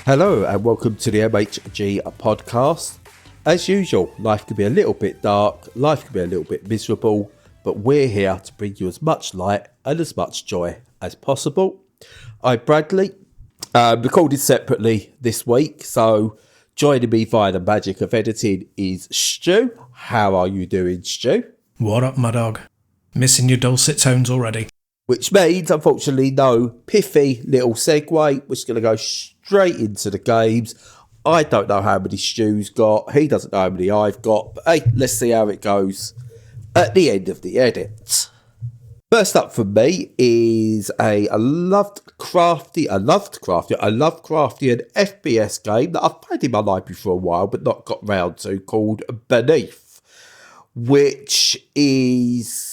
Hello and welcome to the MHG podcast. As usual, life can be a little bit dark, life can be a little bit miserable, but we're here to bring you as much light and as much joy as possible. I'm Bradley, recorded separately this week, so joining me via the magic of editing is Stu. How are you doing, Stu? What up, my dog? Missing your dulcet tones already. Which means, unfortunately, no pithy little segue. We're just going to go straight into the games. I don't know how many Stu's got. He doesn't know how many I've got. But hey, let's see how it goes at the end of the edit. First up for me is a Lovecraftian FPS game that I've played in my library for a while but not got round to, called Beneath, which is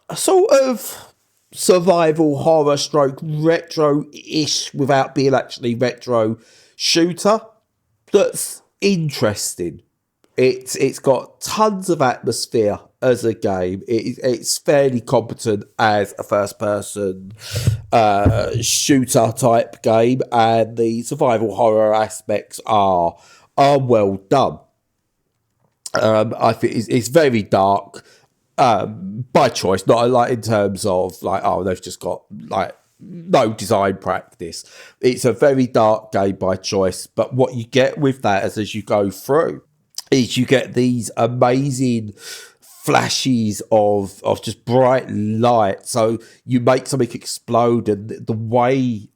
a sort of survival horror stroke retro-ish without being actually retro shooter that's interesting. It's got tons of atmosphere as a game. It's fairly competent as a first-person shooter type game, and the survival horror aspects are well done. I think it's very dark. By choice, not like in terms of like, oh, they've just got like no design practice. It's a very dark game by choice, but what you get with that is as you go through is you get these amazing flashes of just bright light. So you make something explode, and the way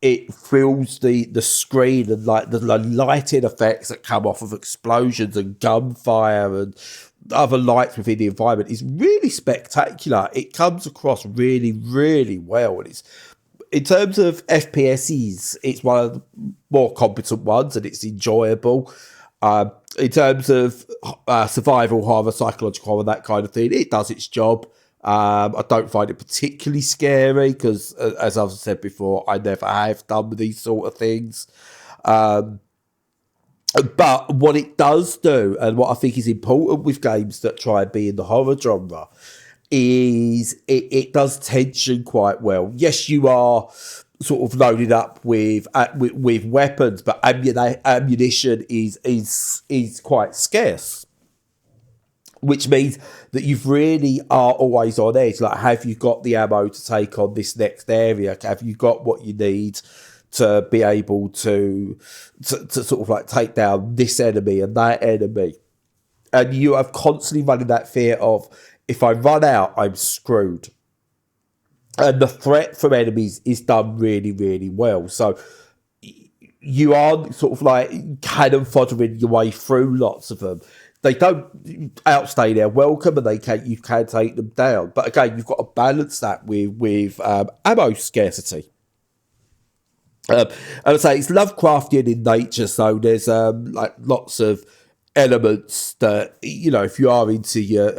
it fills the screen and like the lighting effects that come off of explosions and gunfire and other lights within the environment is really spectacular. It comes across really, really well. And it's, in terms of FPSs, it's one of the more competent ones and it's enjoyable. In terms of survival horror, psychological horror, that kind of thing, it does its job. I don't find it particularly scary because, as I've said before, I never have done these sort of things. But what it does do, and what I think is important with games that try and be in the horror genre, is it does tension quite well. Yes, you are sort of loaded up with weapons, but ammunition is quite scarce, which means that you really are always on edge. Like, have you got the ammo to take on this next area? Have you got what you need to be able to sort of like take down this enemy and that enemy? And you are constantly running that fear of, if I run out, I'm screwed. And the threat from enemies is done really, really well. So you are sort of like cannon foddering your way through lots of them. They don't outstay their welcome, and you can take them down. But again, you've got to balance that with ammo scarcity. And I say it's Lovecraftian in nature, so there's like lots of elements that, you know, if you are into your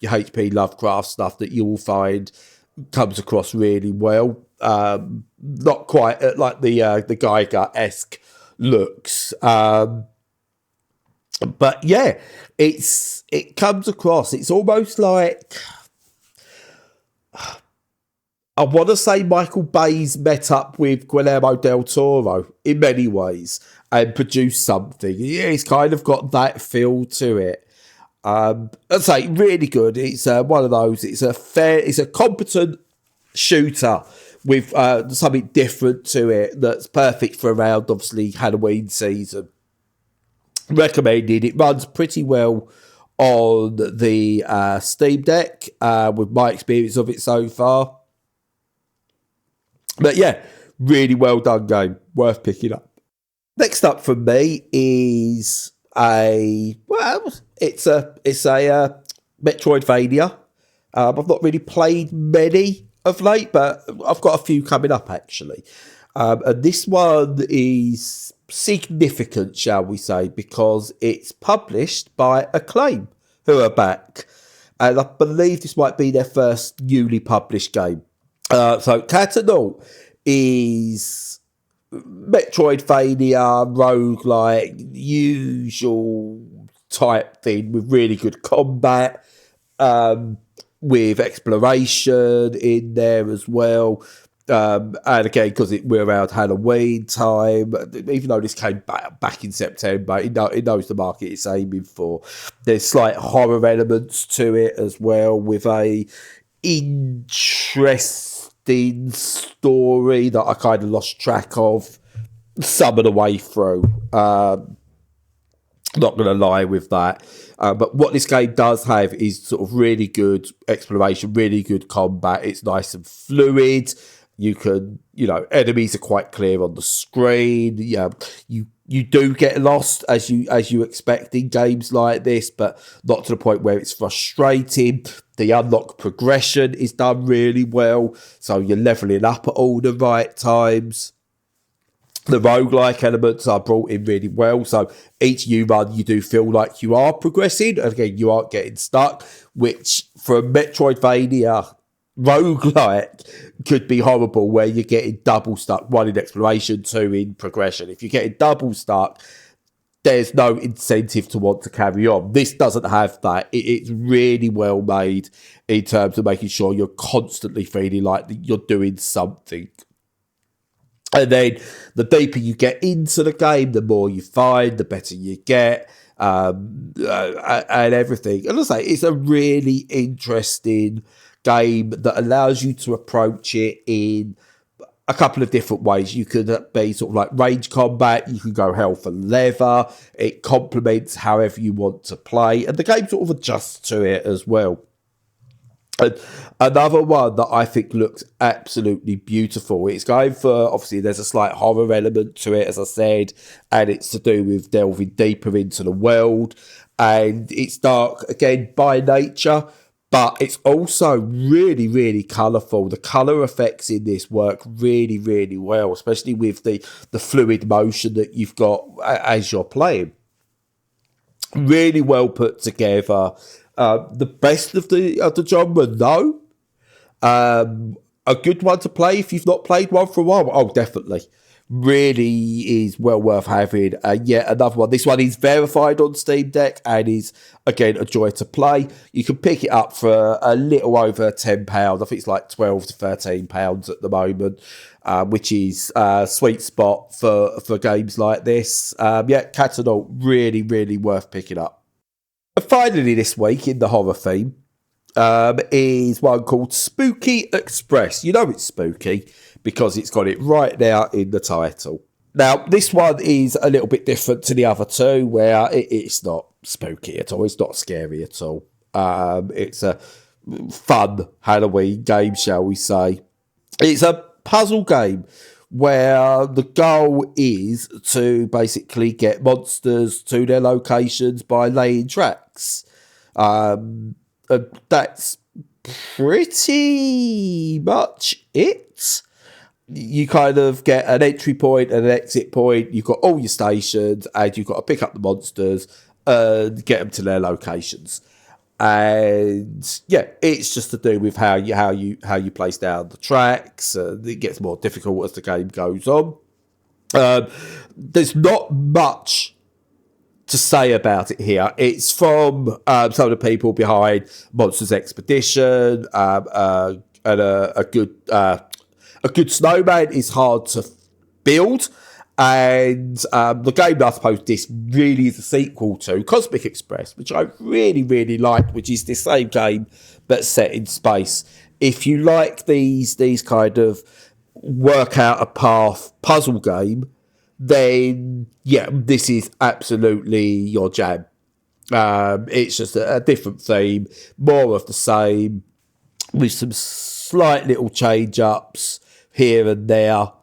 HP Lovecraft stuff, that you will find comes across really well. Not quite like the Geiger-esque looks, but yeah, it comes across. It's almost like, I want to say Michael Bay's met up with Guillermo del Toro in many ways and produced something. Yeah, it's kind of got that feel to it. I'd say really good. It's one of those. It's a competent shooter with something different to it that's perfect for around, obviously, Halloween season. Recommended. It runs pretty well on the Steam Deck with my experience of it so far. But yeah, really well done game. Worth picking up. Next up for me is it's a Metroidvania. I've not really played many of late, but I've got a few coming up actually. And this one is significant, shall we say, because it's published by Acclaim, who are back. And I believe this might be their first newly published game. So Katanaut is Metroidvania, roguelike, usual type thing with really good combat, with exploration in there as well. And again, because we're around Halloween time, even though this came back in September, it knows the market it's aiming for. There's slight horror elements to it as well, with a interesting story that I kind of lost track of some of the way through. Not going to lie with that. But what this game does have is sort of really good exploration, really good combat. It's nice and fluid. You can, enemies are quite clear on the screen. Yeah, you do get lost as you expect in games like this, but not to the point where it's frustrating. The unlock progression is done really well, so you're leveling up at all the right times. The roguelike elements are brought in really well, so each new run you do feel like you are progressing, and again, you aren't getting stuck, which for a Metroidvania roguelike could be horrible, where you're getting double stuck, one in exploration, two in progression. If you're getting double stuck, there's no incentive to want to carry on. This doesn't have that. It's really well made in terms of making sure you're constantly feeling like you're doing something. And then the deeper you get into the game, the more you find, the better you get, and everything. And I say, it's a really interesting game that allows you to approach it in a couple of different ways. You could be sort of like range combat, you can go hell for leather, it complements however you want to play, and the game sort of adjusts to it as well. And another one that I think looks absolutely beautiful. It's going for, obviously, there's a slight horror element to it, as I said, and it's to do with delving deeper into the world. And it's dark, again, by nature, but it's also really, really colourful. The colour effects in this work really, really well, especially with the fluid motion that you've got as you're playing. Really well put together. The best of the genre, no. A good one to play if you've not played one for a while. Oh, definitely. Really is well worth having. Yet another one. This one is verified on Steam Deck and is, again, a joy to play. You can pick it up for a little over £10. I think it's like £12 to £13 at the moment, which is a sweet spot for games like this. Katanaut, really, really worth picking up. And finally this week, in the horror theme, is one called Spooky Express. You know it's spooky because it's got it right now in the title. Now, this one is a little bit different to the other two, where it's not spooky at all. It's not scary at all. It's a fun Halloween game, shall we say. It's a puzzle game where the goal is to basically get monsters to their locations by laying tracks. That's pretty much it. You kind of get an entry point and an exit point. You've got all your stations, and you've got to pick up the monsters and get them to their locations. And yeah, it's just to do with how you place down the tracks. It gets more difficult as the game goes on. There's not much to say about it here. It's from some of the people behind Monsters Expedition, and a good snowman is hard to build. And the game I suppose this really is a sequel to, Cosmic Express, which I really, really like, which is the same game but set in space. If you like these kind of work out a path puzzle game, then yeah, this is absolutely your jam. It's just a different theme, more of the same, with some slight little change ups here and there.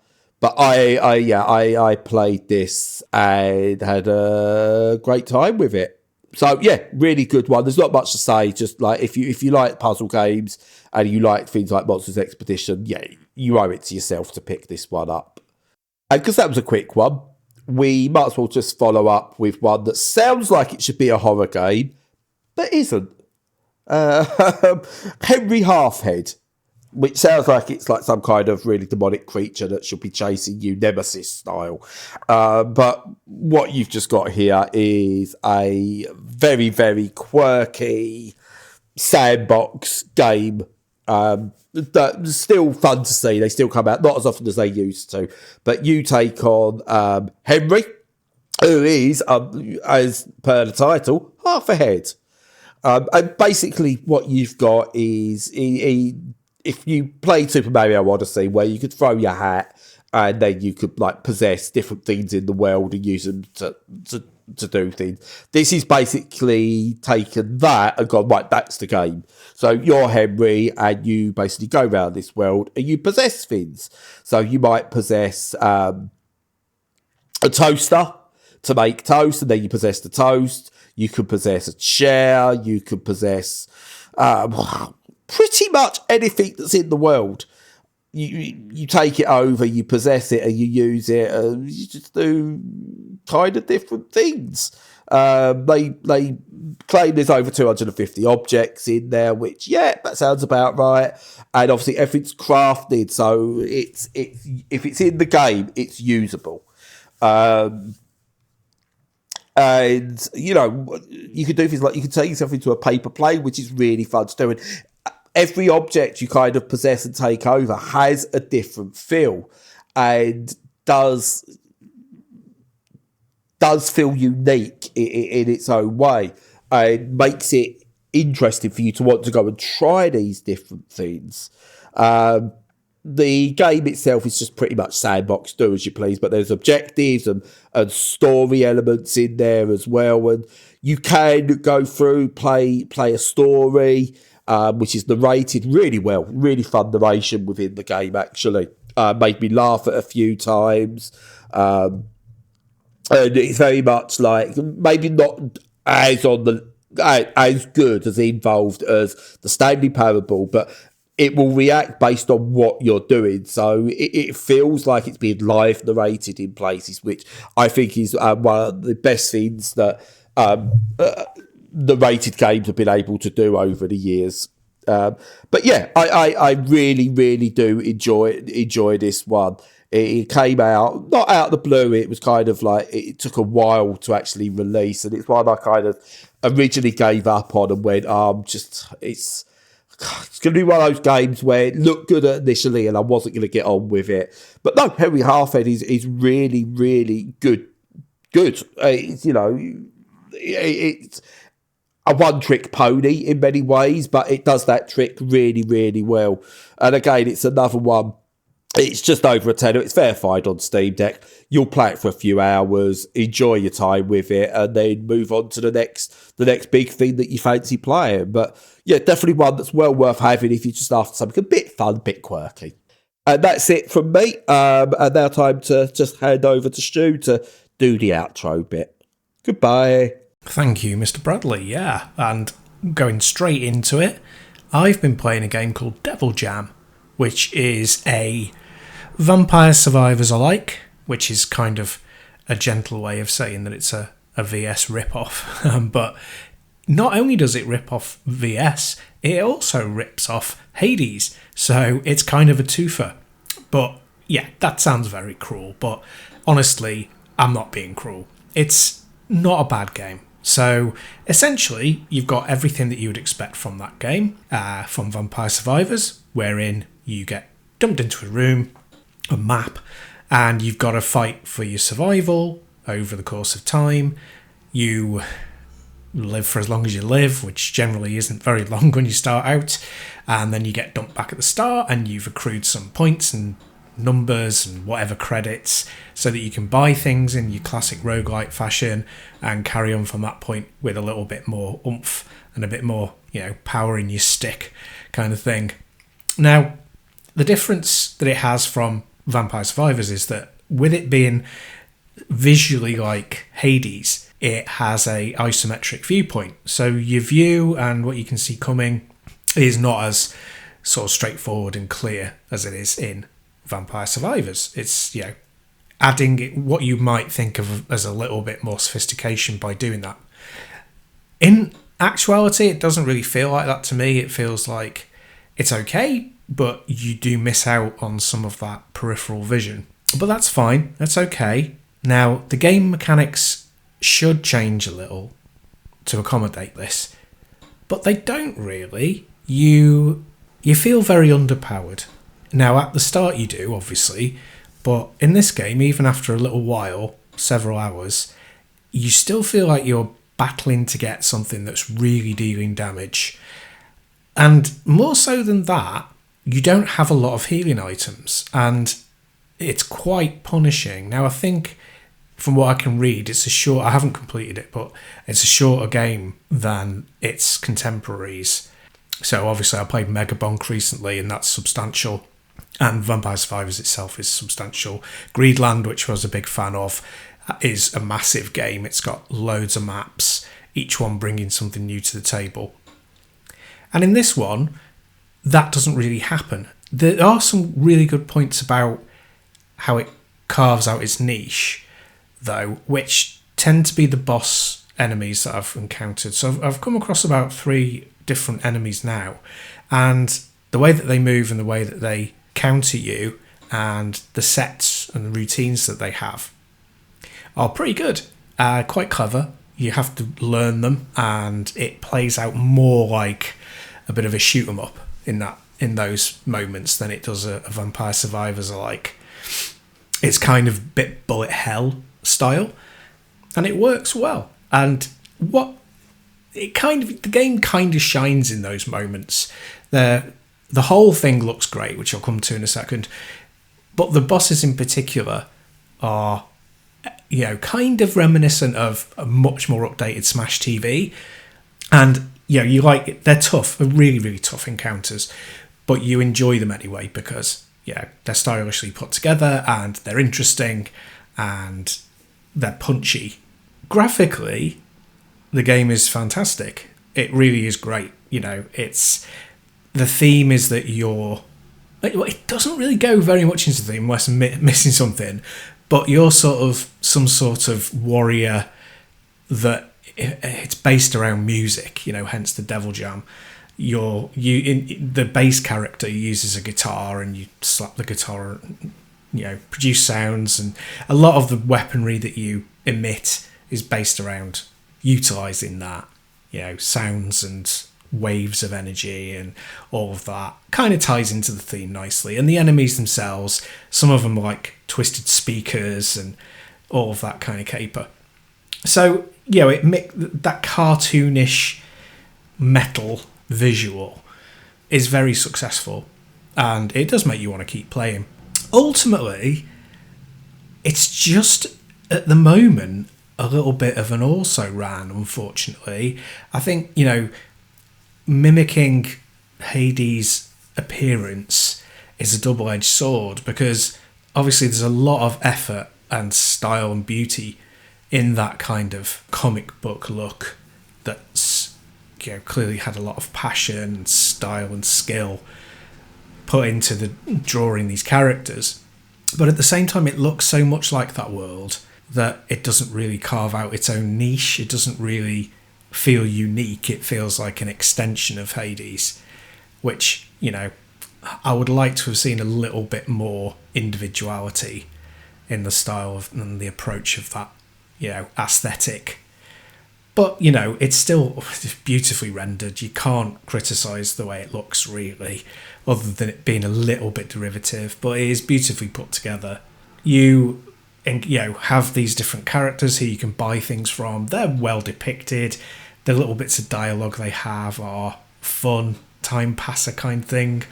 But I played this and had a great time with it. So yeah, really good one. There's not much to say. Just like if you like puzzle games and you like things like Monsters Expedition, yeah, you owe it to yourself to pick this one up. And because that was a quick one, we might as well just follow up with one that sounds like it should be a horror game, but isn't. Henry Halfhead, which sounds like it's like some kind of really demonic creature that should be chasing you, Nemesis style. But what you've just got here is a very, very quirky sandbox game That's still fun to see. They still come out, not as often as they used to. But you take on Henry, who is, as per the title, half a head. And basically what you've got is, if you played Super Mario Odyssey, where you could throw your hat and then you could like possess different things in the world and use them to do things. This is basically taken that and gone, right, that's the game. So you're Henry and you basically go around this world and you possess things. So you might possess a toaster to make toast, and then you possess the toast. You could possess a chair. You could possess pretty much anything that's in the world. You take it over, you possess it, and you use it. You just do kind of different things. They claim there's over 250 objects in there, which, yeah, that sounds about right. And obviously everything's crafted, so it's if it's in the game, it's usable. And, you know, you could do things like you could take yourself into a paper plane, which is really fun to do. And every object you kind of possess and take over has a different feel and does feel unique in its own way, and makes it interesting for you to want to go and try these different things. The game itself is just pretty much sandbox, do as you please, but there's objectives and story elements in there as well. And you can go through, play a story, which is narrated really well, really fun narration within the game, actually. Made me laugh at a few times. And it's very much like, maybe not as good, as involved as the Stanley Parable, but it will react based on what you're doing. So it feels like it's being live narrated in places, which I think is one of the best things that narrated games have been able to do over the years. But yeah, I really, really do enjoy this one. It came out, not out of the blue, it was kind of like, it took a while to actually release, and it's one I kind of originally gave up on and went, it's going to be one of those games where it looked good initially and I wasn't going to get on with it. But no, Henry Halfhead is really, really good. It's, you know, it's a one-trick pony in many ways, but it does that trick really, really well. And again, it's another one. It's just over a tenner. It's verified on Steam Deck. You'll play it for a few hours, enjoy your time with it, and then move on to the next big thing that you fancy playing. But yeah, definitely one that's well worth having if you're just after something a bit fun, a bit quirky. And that's it from me. And now time to just hand over to Stu to do the outro bit. Goodbye. Thank you, Mr. Bradley. Yeah, and going straight into it, I've been playing a game called Devil Jam, which is a Vampire Survivors alike, which is kind of a gentle way of saying that it's a VS rip-off. But not only does it rip off VS, it also rips off Hades. So it's kind of a twofer. But yeah, that sounds very cruel. But honestly, I'm not being cruel. It's not a bad game. So essentially, you've got everything that you would expect from that game, from Vampire Survivors, wherein you get dumped into a room, a map, and you've got to fight for your survival over the course of time. You live for as long as you live, which generally isn't very long when you start out, and then you get dumped back at the start, and you've accrued some points and numbers and whatever credits so that you can buy things in your classic roguelite fashion and carry on from that point with a little bit more oomph and a bit more, power in your stick kind of thing. Now, the difference that it has from Vampire Survivors is that with it being visually like Hades, it has a isometric viewpoint. So your view and what you can see coming is not as sort of straightforward and clear as it is in Vampire Survivors. It's, adding what you might think of as a little bit more sophistication by doing that. In actuality, it doesn't really feel like that to me. It feels like it's okay, but you do miss out on some of that peripheral vision. But that's fine. That's okay. Now, the game mechanics should change a little to accommodate this, but they don't really. You you feel very underpowered. Now, at the start you do, obviously, but in this game, even after a little while, several hours, you still feel like you're battling to get something that's really dealing damage. And more so than that, you don't have a lot of healing items, and it's quite punishing. Now, I think from what I can read, I haven't completed it, but it's a shorter game than its contemporaries. So obviously I played Megabonk recently, and that's substantial. And Vampire Survivors itself is substantial. Greedland, which I was a big fan of, is a massive game. It's got loads of maps, each one bringing something new to the table. And in this one, that doesn't really happen. There are some really good points about how it carves out its niche, though, which tend to be the boss enemies that I've encountered. So I've come across about 3 different enemies now, and the way that they move and the way that they counter you and the sets and the routines that they have are pretty good, quite clever. You have to learn them, and it plays out more like a bit of a shoot 'em up in those moments than it does a Vampire Survivors alike. It's kind of a bit bullet hell style, and it works well. And the game kind of shines in those moments. The whole thing looks great, which I'll come to in a second, but the bosses in particular are, kind of reminiscent of a much more updated Smash TV. And they're tough, they're really, really tough encounters, but you enjoy them anyway because they're stylishly put together and they're interesting and they're punchy. Graphically, the game is fantastic. It really is great. The theme is that it doesn't really go very much into the theme unless I'm missing something, but you're sort of some sort of warrior that it's based around music, hence the Devil Jam. The bass character uses a guitar, and you slap the guitar, produce sounds, and a lot of the weaponry that you emit is based around utilising that, sounds and waves of energy and all of that kind of ties into the theme nicely. And the enemies themselves, some of them are like twisted speakers and all of that kind of caper. So that cartoonish metal visual is very successful, and it does make you want to keep playing. Ultimately, it's just at the moment a little bit of an also-ran, unfortunately. I think, mimicking Hades' appearance is a double-edged sword, because obviously there's a lot of effort and style and beauty in that kind of comic book look that's clearly had a lot of passion and style and skill put into the drawing these characters. But at the same time, it looks so much like that world that it doesn't really carve out its own niche. It doesn't really feel unique. It feels like an extension of Hades, which, I would like to have seen a little bit more individuality in the style and the approach of that, aesthetic. But, it's still beautifully rendered. You can't criticise the way it looks, really, other than it being a little bit derivative. But it is beautifully put together. You have these different characters who you can buy things from. They're well depicted. The little bits of dialogue they have are fun, time passer kind thing.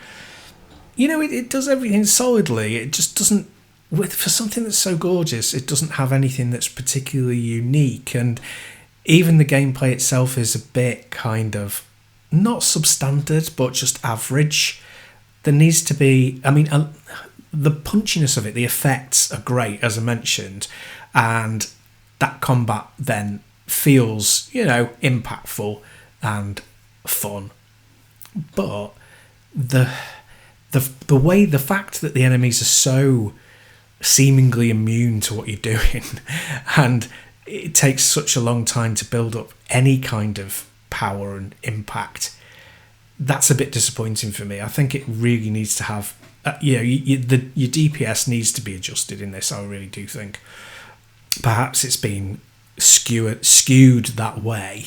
It does everything solidly. It just doesn't, for something that's so gorgeous, it doesn't have anything that's particularly unique. And even the gameplay itself is a bit kind of not substandard, but just average. There needs to be, the punchiness of it, the effects are great, as I mentioned, and that combat then feels, impactful and fun. But the fact that the enemies are so seemingly immune to what you're doing, and it takes such a long time to build up any kind of power and impact, that's a bit disappointing for me. I think it really needs to have, your DPS needs to be adjusted in this. I really do think perhaps it's been skewed that way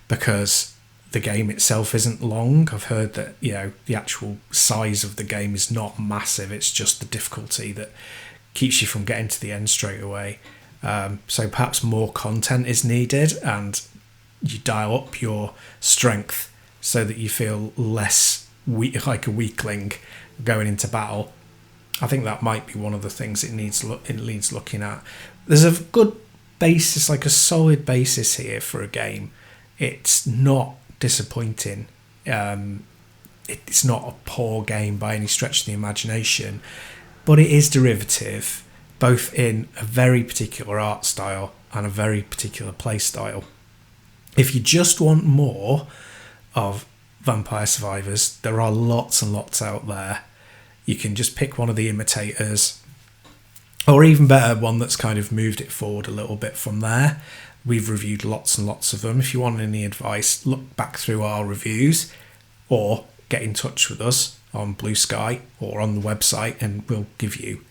because the game itself isn't long. I've heard that, the actual size of the game is not massive. It's just the difficulty that keeps you from getting to the end straight away. So perhaps more content is needed, and you dial up your strength so that you feel less like a weakling going into battle. I think that might be one of the things it needs looking at. There's a good basis, like a solid basis here for a game. It's not disappointing. It's not a poor game by any stretch of the imagination, but it is derivative, both in a very particular art style and a very particular play style. If you just want more of Vampire Survivors, there are lots and lots out there. You can just pick one of the imitators, or even better, one that's kind of moved it forward a little bit from there. We've reviewed lots and lots of them. If you want any advice, look back through our reviews or get in touch with us on Blue Sky or on the website, and we'll give you,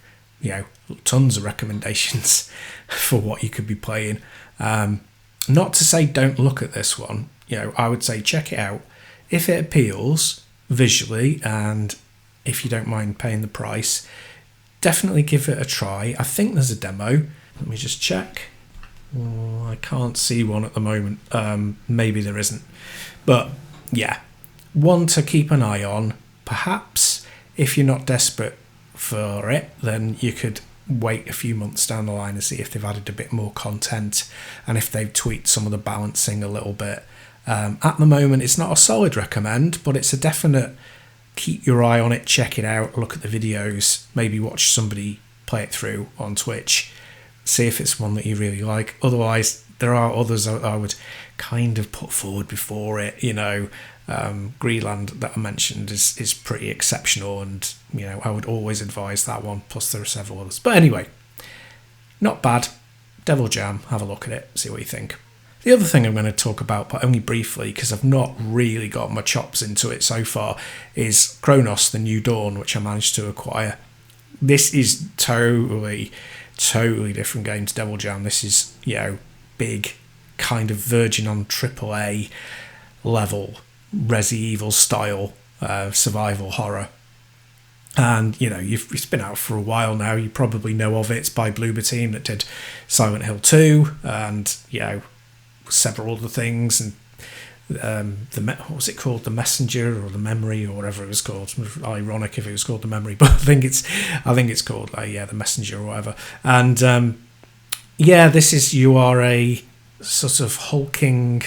tons of recommendations for what you could be playing. Not to say don't look at this one. I would say check it out. If it appeals visually, and if you don't mind paying the price, definitely give it a try. I think there's a demo. Let me just check. Oh, I can't see one at the moment. Maybe there isn't. But yeah, one to keep an eye on. Perhaps if you're not desperate for it, then you could wait a few months down the line and see if they've added a bit more content and if they've tweaked some of the balancing a little bit. At the moment, it's not a solid recommend, but it's a definite keep your eye on it, check it out, look at the videos, maybe watch somebody play it through on Twitch, see if it's one that you really like. Otherwise, there are others I would kind of put forward before it. Greenland that I mentioned is pretty exceptional, and I would always advise that one, plus there are several others. But anyway, not bad. Devil Jam, have a look at it, see what you think. The other thing I'm going to talk about, but only briefly because I've not really got my chops into it so far, is Cronos, The New Dawn, which I managed to acquire. This is totally different game to Devil Jam. This is, big, kind of verging on AAA level, Resi Evil style survival horror. And, it's been out for a while now. You probably know of it. It's by Bloober Team that did Silent Hill 2 and, several other things, and what was it called, The Messenger or The Memory or whatever it was called. Ironic if it was called The Memory, but I think it's called The Messenger or whatever. And this is, you are a sort of hulking,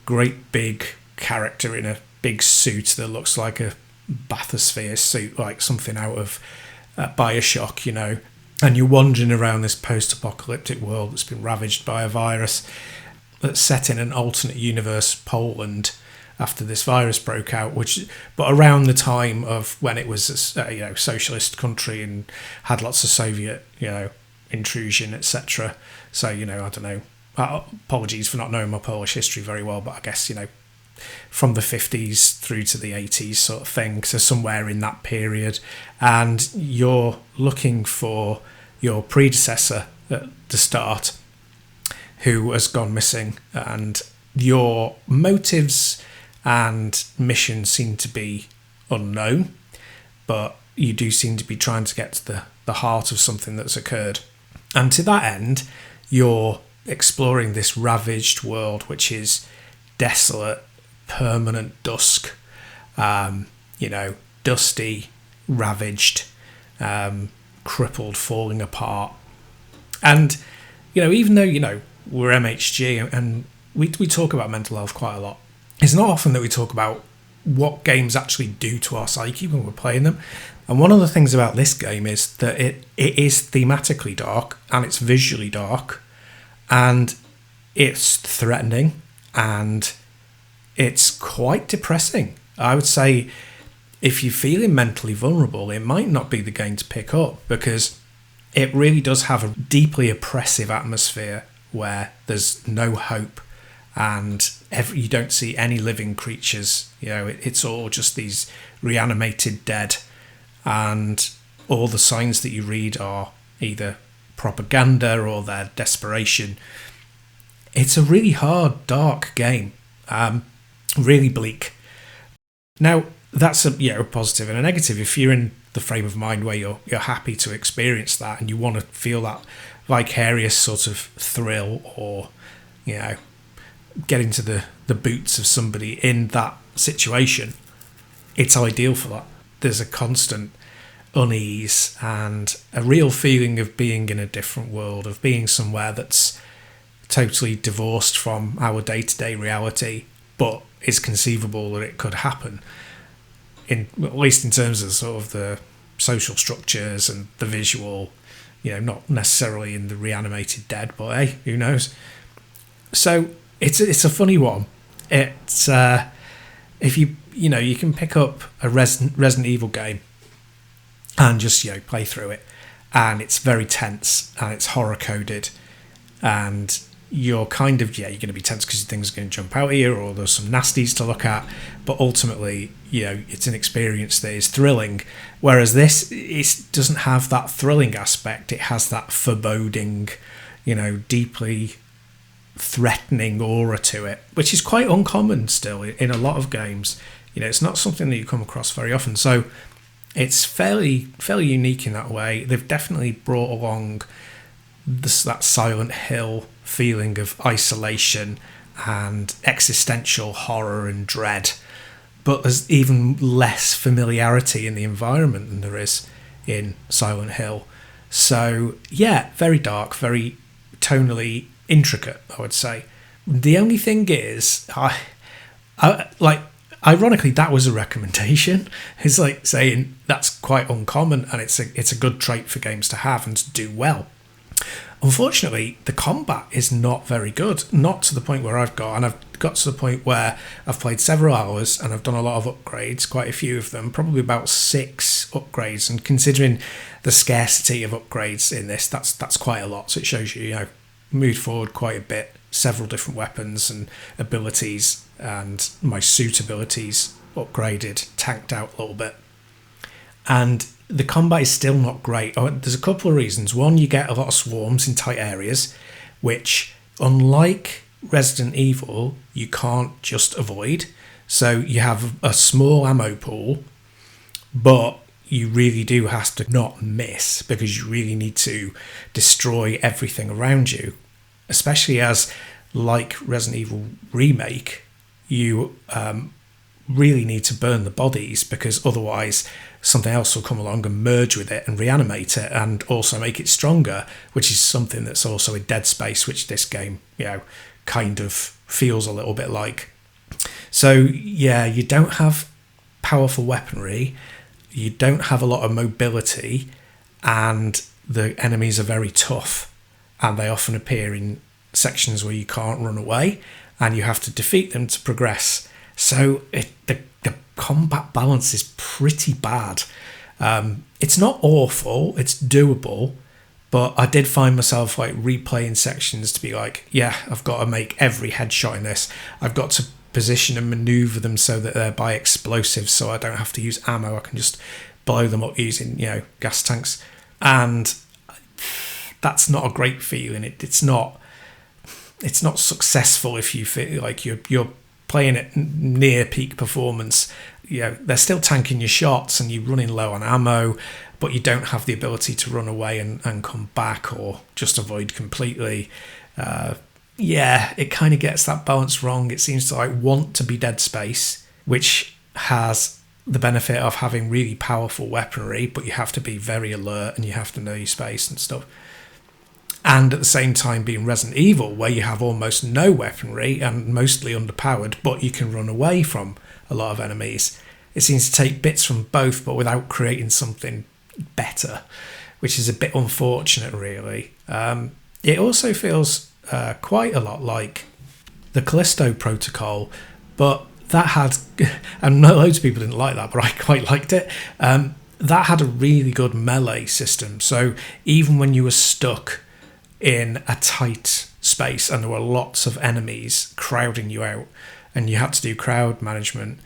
great big character in a big suit that looks like a bathysphere suit, like something out of Bioshock, and you're wandering around this post-apocalyptic world that's been ravaged by a virus that's set in an alternate universe, Poland, after this virus broke out, but around the time of when it was a socialist country and had lots of Soviet intrusion, etc. So I don't know. Apologies for not knowing my Polish history very well, but I guess from the 50s through to the 80s sort of thing, so somewhere in that period, and you're looking for your predecessor at the start, who has gone missing, and your motives and mission seem to be unknown, but you do seem to be trying to get to the heart of something that's occurred. And to that end, you're exploring this ravaged world, which is desolate, permanent dusk, dusty, ravaged, crippled, falling apart. And, even though, we're MHG and we talk about mental health quite a lot, it's not often that we talk about what games actually do to our psyche when we're playing them. And one of the things about this game is that it is thematically dark, and it's visually dark, and it's threatening, and it's quite depressing. I would say if you're feeling mentally vulnerable, it might not be the game to pick up, because it really does have a deeply oppressive atmosphere where there's no hope, and you don't see any living creatures. It's all just these reanimated dead, and all the signs that you read are either propaganda or their desperation. It's a really hard, dark game. Really bleak. Now, that's a positive and a negative. If you're in the frame of mind where you're happy to experience that and you want to feel that vicarious sort of thrill, or get into the boots of somebody in that situation, it's ideal for that. There's a constant unease and a real feeling of being in a different world, of being somewhere that's totally divorced from our day-to-day reality, but it's conceivable that it could happen, at least in terms of sort of the social structures and the visual, not necessarily in the reanimated dead, but hey, who knows? So it's a funny one. It's if you can pick up a Resident Evil game and just play through it, and it's very tense and it's horror coded, and you're kind of you're going to be tense because things are going to jump out at you, or there's some nasties to look at, but ultimately it's an experience that is thrilling. Whereas this, it doesn't have that thrilling aspect. It has that foreboding, deeply threatening aura to it, which is quite uncommon still in a lot of games. It's not something that you come across very often, so it's fairly unique in that way. They've definitely brought along that Silent Hill feeling of isolation and existential horror and dread, but there's even less familiarity in the environment than there is in Silent Hill. So very dark, very tonally intricate, I would say. The only thing is, ironically, that was a recommendation. It's like saying that's quite uncommon, and it's a good trait for games to have and to do well. Unfortunately, the combat is not very good. Not to the point where I've got to the point where I've played several hours and I've done a lot of upgrades, quite a few of them, probably about 6 upgrades. And considering the scarcity of upgrades in this, that's quite a lot. So it shows you, moved forward quite a bit, several different weapons and abilities, and my suit abilities upgraded, tanked out a little bit. And the combat is still not great. There's a couple of reasons. One, you get a lot of swarms in tight areas, which, unlike Resident Evil, you can't just avoid. So you have a small ammo pool, but you really do have to not miss, because you really need to destroy everything around you, especially as, like Resident Evil Remake, you really need to burn the bodies, because otherwise something else will come along and merge with it and reanimate it and also make it stronger, which is something that's also in Dead Space, which this game, kind of feels a little bit like. So, you don't have powerful weaponry, you don't have a lot of mobility, and the enemies are very tough, and they often appear in sections where you can't run away, and you have to defeat them to progress. So the combat balance is pretty bad. It's not awful, it's doable, but I did find myself replaying sections to be I've got to make every headshot in this. I've got to position and maneuver them so that they're by explosives, so I don't have to use ammo. I can just blow them up using gas tanks, and that's not a great feeling. It's not successful if you feel like you're playing it near peak performance. They're still tanking your shots and you're running low on ammo, but you don't have the ability to run away and come back or just avoid completely. It kind of gets that balance wrong. It seems to want to be Dead Space, which has the benefit of having really powerful weaponry, but you have to be very alert and you have to know your space and stuff. And at the same time being Resident Evil, where you have almost no weaponry and mostly underpowered, but you can run away from a lot of enemies. It seems to take bits from both, but without creating something better, which is a bit unfortunate, really. It also feels quite a lot like the Callisto Protocol, but that had, and loads of people didn't like that, but I quite liked it. That had a really good melee system. So even when you were stuck in a tight space and there were lots of enemies crowding you out and you had to do crowd management,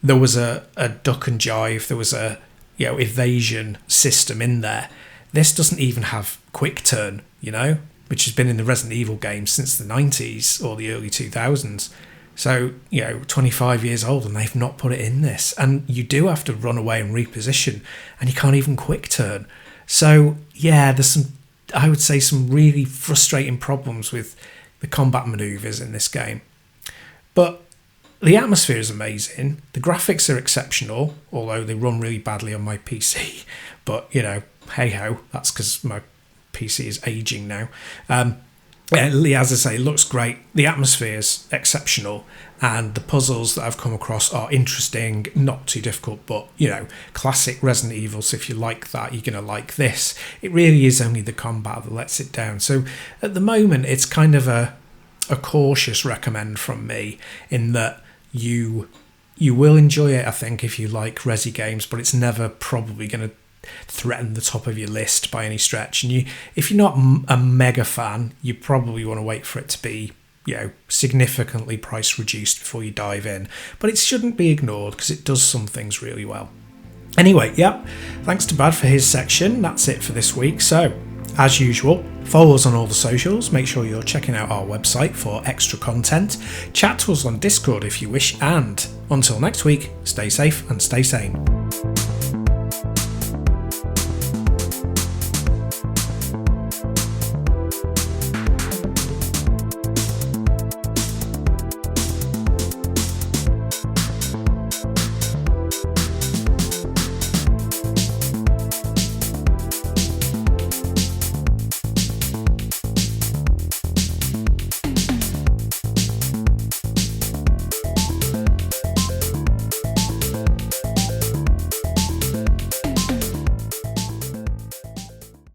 there was a duck and jive, there was a evasion system in there. This doesn't even have quick turn, which has been in the Resident Evil games since the 90s or the early 2000s. So, 25 years old and they've not put it in this. And you do have to run away and reposition, and you can't even quick turn. So, yeah, there's I would say, some really frustrating problems with the combat maneuvers in this game. But the atmosphere is amazing. The graphics are exceptional, although they run really badly on my PC. But, hey-ho, that's because my PC is aging now. As I say, it looks great. The atmosphere is exceptional, and the puzzles that I've come across are interesting, not too difficult, but, classic Resident Evil. So if you like that, you're going to like this. It really is only the combat that lets it down. So at the moment, it's kind of a cautious recommend from me, in that you will enjoy it, I think, if you like Resi games, but it's never probably going to threaten the top of your list by any stretch. And if you're not a mega fan, you probably want to wait for it to be significantly price reduced before you dive in, but it shouldn't be ignored because it does some things really well. Anyway, thanks to Bad for his section. That's it for this week. So as usual, follow us on all the socials, make sure you're checking out our website for extra content, chat to us on Discord if you wish, and until next week, stay safe and stay sane.